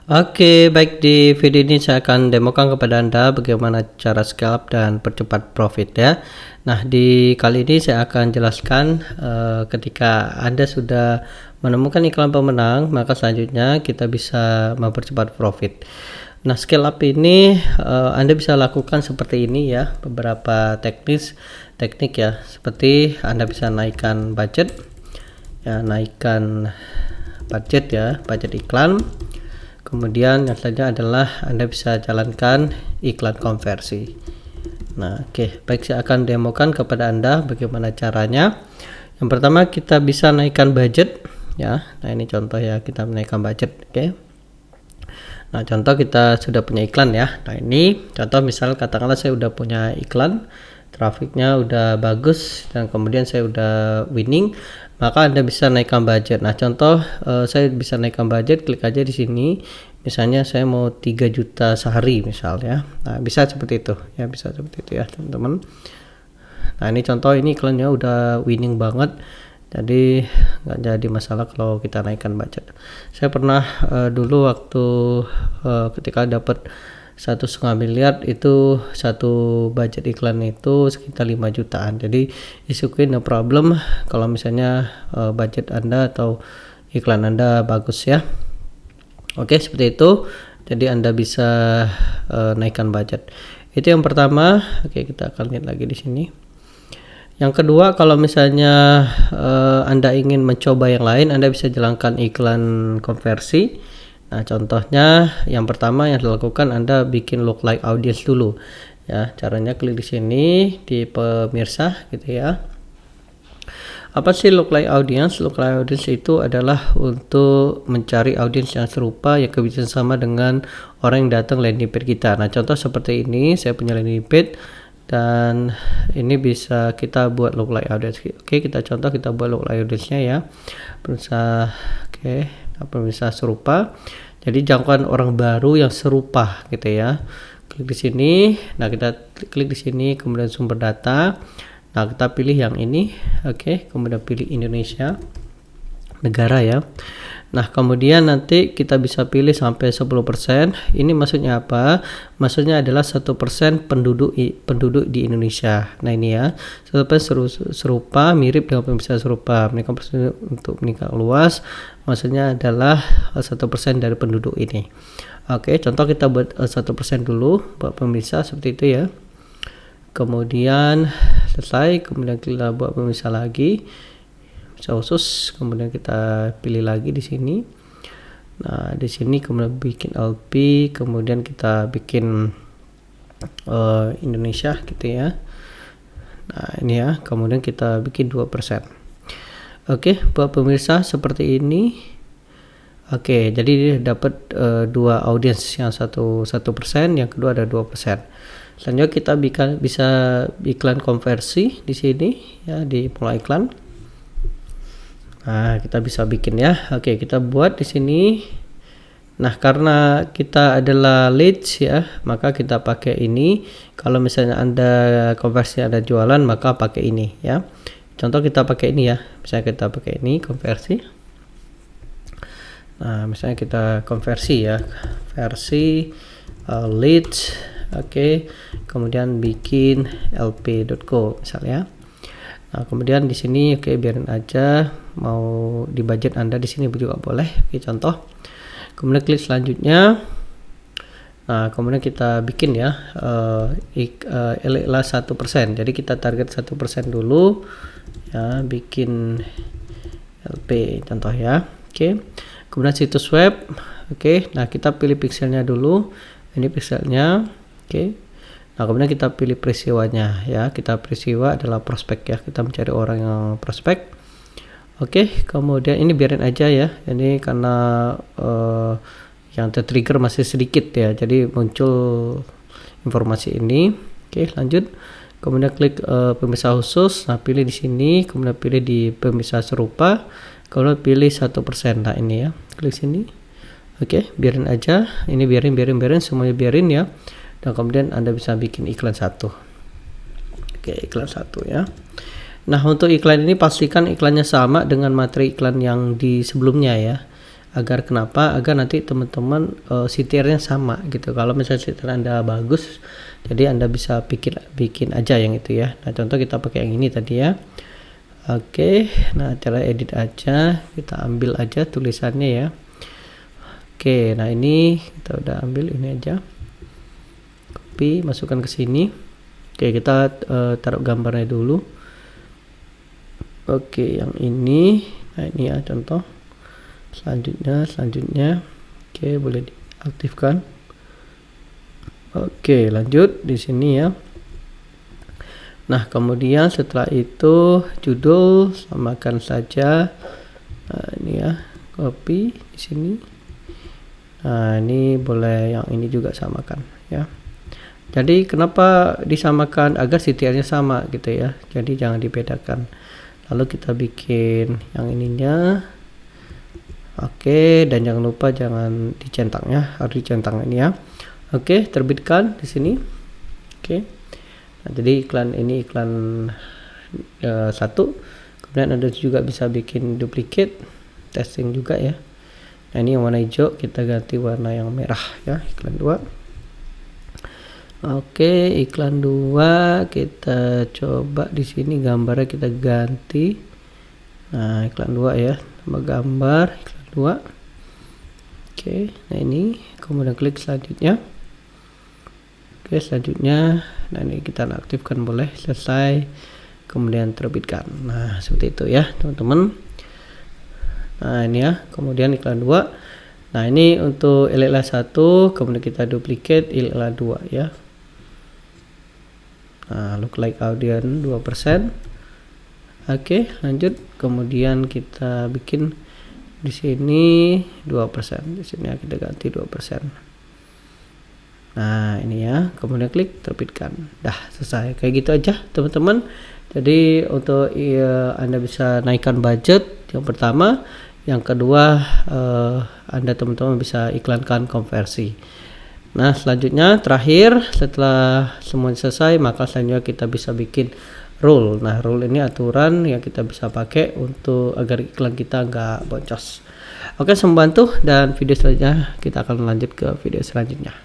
Oke, baik, di video ini saya akan demokan kepada Anda bagaimana cara scale up dan percepat profit ya. Nah, di kali ini saya akan jelaskan ketika Anda sudah menemukan iklan pemenang, maka selanjutnya kita bisa mempercepat profit. Nah, scale up ini Anda bisa lakukan seperti ini ya, beberapa teknik ya, seperti Anda bisa naikkan budget ya, budget iklan. Kemudian yang selanjutnya adalah Anda bisa jalankan iklan konversi. Nah, baik, saya akan demokan kepada Anda bagaimana caranya. Yang pertama kita bisa naikkan budget ya. Nah, ini contoh ya, kita menaikkan budget. Nah, contoh kita sudah punya iklan ya. Nah, ini contoh misal katakanlah saya udah punya iklan, trafiknya udah bagus dan kemudian saya udah winning, maka Anda bisa naikkan budget. Nah, contoh saya bisa naikkan budget, klik aja di sini. Misalnya saya mau 3 juta sehari misalnya. Nah, bisa seperti itu ya, bisa seperti itu ya, teman-teman. Nah, ini contoh, ini iklannya udah winning banget. Jadi nggak jadi masalah kalau kita naikkan budget. Saya pernah dulu waktu ketika dapat 1,5 miliar itu satu budget iklan itu sekitar 5 jutaan. Jadi isukin no problem kalau misalnya budget Anda atau iklan Anda bagus ya. Oke, seperti itu. Jadi Anda bisa naikkan budget. Itu yang pertama. Oke, kita akan lihat lagi di sini. Yang kedua, kalau misalnya Anda ingin mencoba yang lain, Anda bisa jalankan iklan konversi. Nah, contohnya yang pertama yang dilakukan, Anda bikin lookalike audience dulu. Ya, caranya klik di sini di pemirsa gitu ya. Apa sih lookalike audience? Lookalike audience itu adalah untuk mencari audiens yang serupa yang kebiasaan sama dengan orang yang datang landing page kita. Nah, contoh seperti ini, saya punya landing page dan ini bisa kita buat lookalike audience. Oke, kita buat lookalike audience-nya ya. Pemirsa, pemirsa serupa. Jadi jangkauan orang baru yang serupa gitu ya. Klik di sini. Nah, kita klik di sini, kemudian sumber data. Nah, kita pilih yang ini. Kemudian pilih Indonesia, negara ya. Nah, kemudian nanti kita bisa pilih sampai 10%. Ini maksudnya apa? Maksudnya adalah 1% penduduk di Indonesia. Nah, ini ya. 1% serupa, mirip dengan pemirsa serupa. Untuk meningkat luas, maksudnya adalah 1% dari penduduk ini. Contoh kita buat 1% dulu buat pemirsa seperti itu ya. Kemudian selesai, kemudian kita buat pemirsa lagi. Khusus, kemudian kita pilih lagi di sini. Nah, di sini kemudian bikin LP, kemudian kita bikin Indonesia gitu ya. Nah, ini ya, kemudian kita bikin 2%. Buat pemirsa seperti ini. Jadi dapat 2 audiens, yang satu 1%, yang kedua ada 2%. Selanjutnya kita bisa iklan konversi di sini ya, di pola iklan. Nah, kita bisa bikin ya. Kita buat di sini. Nah, karena kita adalah leads ya, maka kita pakai ini. Kalau misalnya Anda konversi, ada jualan, maka pakai ini ya. Contoh kita pakai ini ya. Misalnya kita pakai ini konversi. Nah, misalnya kita konversi ya. Versi leads. Kemudian bikin lp.co misalnya. Nah, kemudian di sini biarin aja, mau di budget Anda di sini juga boleh. Contoh. Kemudian klik selanjutnya. Nah, kemudian kita bikin ya LA 1%. Jadi kita target 1% dulu ya, bikin LP contoh ya. Kemudian situs web. Nah, kita pilih pixelnya dulu. Ini pixelnya. Nah, kemudian kita pilih peristiwanya ya. Kita peristiwa adalah prospek ya. Kita mencari orang yang prospek. Kemudian ini biarin aja ya. Ini karena yang tertrigger masih sedikit ya. Jadi muncul informasi ini. Lanjut. Kemudian klik pemirsa khusus. Nah, pilih di sini. Kemudian pilih di pemirsa serupa. Kemudian pilih 1%. Nah, ini ya. Klik sini. Biarin aja. Ini biarin semuanya biarin ya. Dan kemudian Anda bisa bikin iklan 1. Iklan 1 ya. Nah, untuk iklan ini pastikan iklannya sama dengan materi iklan yang di sebelumnya ya. agar kenapa? Agar nanti teman-teman setirnya sama gitu. Kalau misalnya setir Anda bagus, jadi Anda bisa bikin aja yang itu ya. Nah, contoh kita pakai yang ini tadi ya. Oke, nah cara edit aja, kita ambil aja tulisannya ya. Oke, nah ini kita udah ambil ini aja. Copy, masukkan ke sini. Oke, kita taruh gambarnya dulu. Oke, yang ini, nah ini ya contoh. Selanjutnya, oke boleh diaktifkan. Oke, lanjut di sini ya. Nah, kemudian setelah itu judul samakan saja. Nah, ini ya, copy di sini. Nah, ini boleh yang ini juga samakan ya. Jadi kenapa disamakan? Agar setirnya sama gitu ya. Jadi jangan dibedakan. Lalu kita bikin yang ininya. Oke, dan jangan lupa jangan dicentangnya, harus dicentang ini ya. Oke, terbitkan di sini. Oke. Nah, jadi iklan ini iklan satu. Kemudian Anda juga bisa bikin duplicate, testing juga ya. Nah, ini yang warna hijau, kita ganti warna yang merah ya, iklan 2. Oke, iklan 2 kita coba di sini gambarnya kita ganti. Nah, iklan 2 ya, tambah gambar iklan 2. Oke, nah ini kemudian klik selanjutnya. Oke, selanjutnya, nah ini kita aktifkan boleh, selesai, kemudian terbitkan. Nah, seperti itu ya teman-teman. Nah, ini ya, kemudian iklan 2. Nah, ini untuk LLA 1, kemudian kita duplicate LLA 2 ya. Nah, look like audience 2%. Oke, lanjut. Kemudian kita bikin di sini 2%. Di sini kita ganti 2%. Nah, ini ya. Kemudian klik terbitkan. Dah, selesai. Kayak gitu aja, teman-teman. Jadi untuk Anda bisa naikkan budget yang pertama, yang kedua Anda teman-teman bisa iklankan konversi. Nah, selanjutnya terakhir setelah semuanya selesai, maka selanjutnya kita bisa bikin rule. Nah, rule ini aturan yang kita bisa pakai untuk agar iklan kita nggak boncos. Oke, semoga membantu, dan video selanjutnya kita akan lanjut ke video selanjutnya.